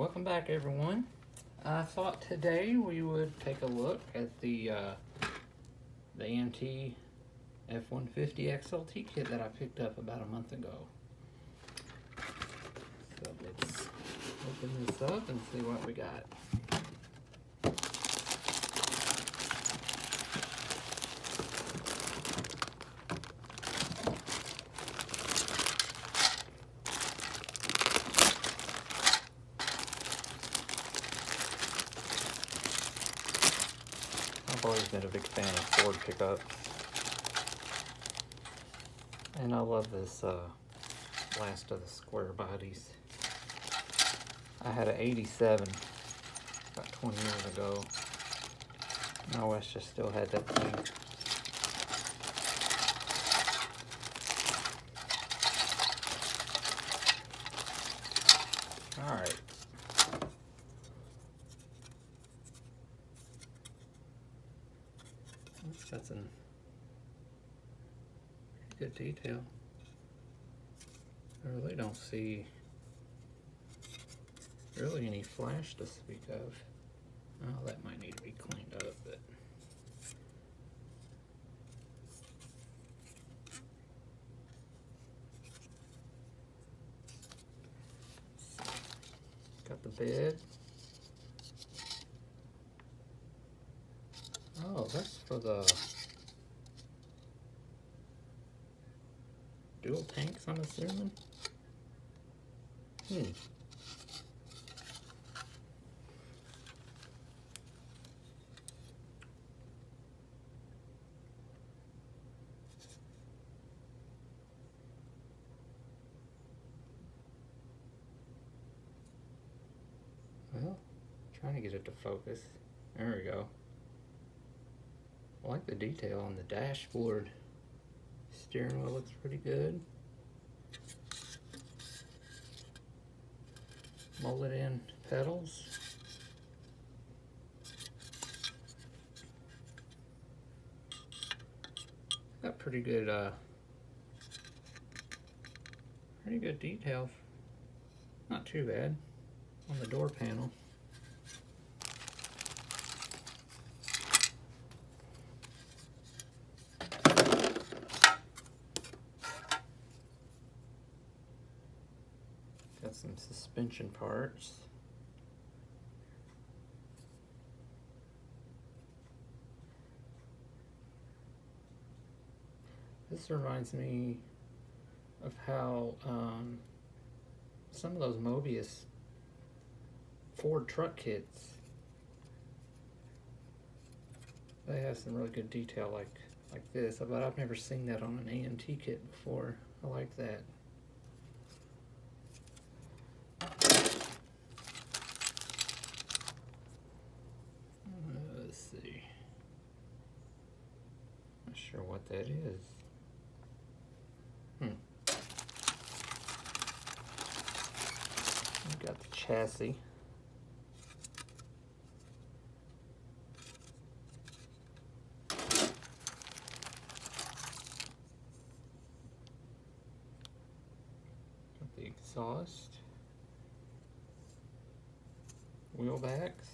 Welcome back, everyone. I thought today we would take a look at the AMT F150 XLT kit that I picked up about a month ago. So let's open this up and see what we got. I've always been a big fan of Ford pickups, and I love this last of the square bodies. I had an 87 about 20 years ago. My Westchester still had that thing. All right. That's some good detail. I really don't see really any flash to speak of. Oh, that might need to be cleaned up, but got the bed. Oh, that's for the dual tanks, I'm assuming. Well, trying to get it to focus. There we go. I like the detail on the dashboard. Steering wheel looks pretty good. Molded in pedals. Got pretty good detail. Not too bad on the door panel. Got some suspension parts. This reminds me of how some of those Mobius Ford truck kits, they have some really good detail like this, but I've never seen that on an AMT kit before. I like that. Let's see. Not sure what that is. We've got the chassis. Got the exhaust. Wheel backs.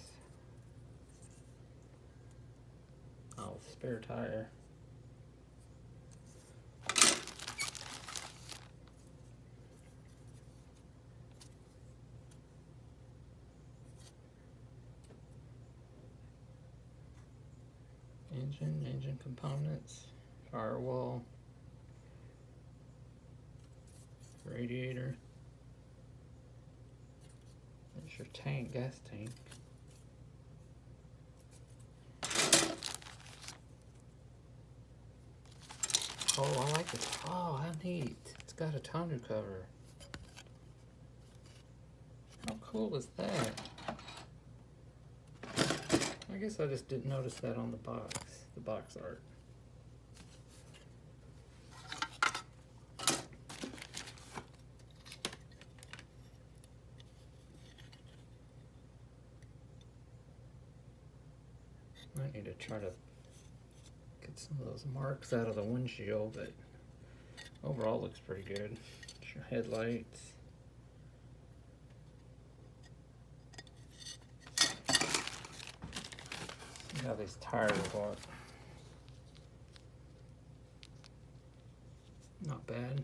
Oh, spare tire. Engine components, firewall, radiator. There's your tank, gas tank. Oh, I like it. Oh, how neat. It's got a tonneau cover. How cool is that? I guess I just didn't notice that on the box art. I need to try to get some of those marks out of the windshield, but overall looks pretty good. Your headlights. how these tires look. Not bad.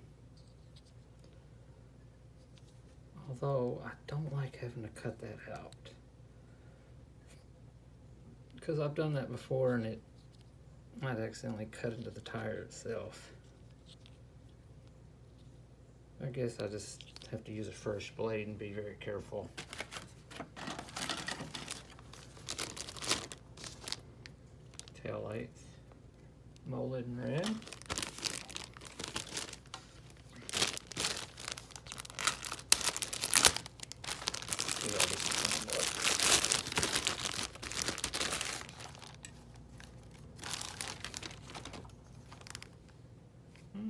Although I don't like having to cut that out, because I've done that before and it might accidentally cut into the tire itself. I guess I just have to use a fresh blade and be very careful. Tail lights, molded in red. See how this one looks.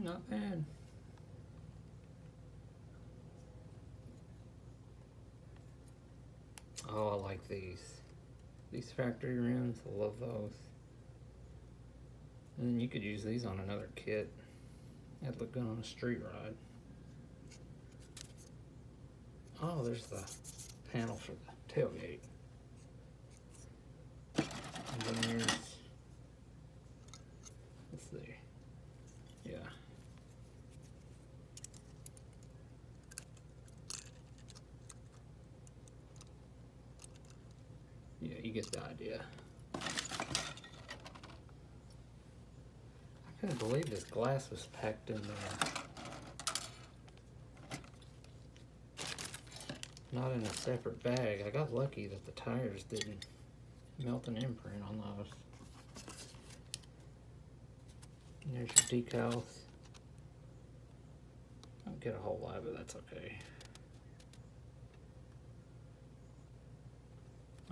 Not bad. Oh, I like these. These factory rims, I love those. And then you could use these on another kit. That'd look good on a street ride. Oh, there's the panel for the tailgate. And then there's, let's see, yeah. Yeah, you get the idea. I couldn't believe this glass was packed in there. Not in a separate bag. I got lucky that the tires didn't melt an imprint on those. And there's your decals. I don't get a whole lot, but that's okay.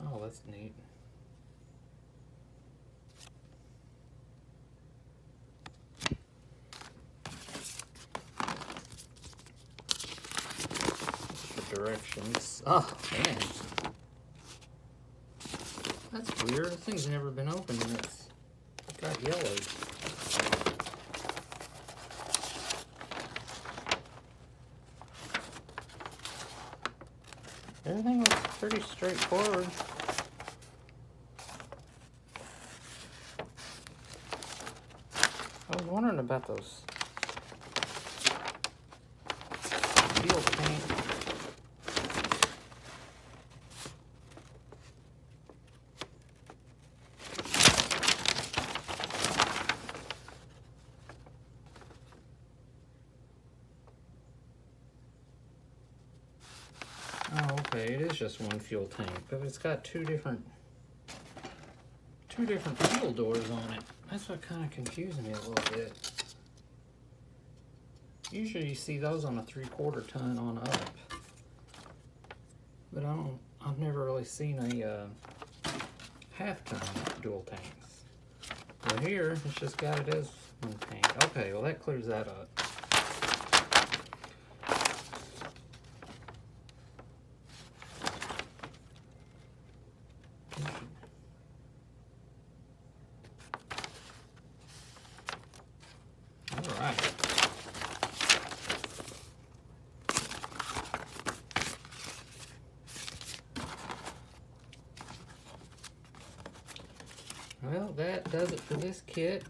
Oh, that's neat. Directions. Oh man, that's weird. This thing's never been opened and it's got yellowed. Everything looks pretty straightforward. I was wondering about those steel paint. Oh, okay, it is just one fuel tank, but it's got two different fuel doors on it. That's what kind of confused me a little bit. Usually you see those on a 3/4 ton on up, but I've never really seen a half-ton dual tanks. Well, here it's just got it as one tank. Okay, well that clears that up. All right. Well, that does it for this kit.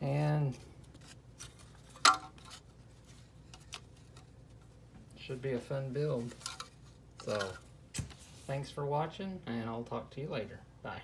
And should be a fun build. So, thanks for watching, and I'll talk to you later. Bye.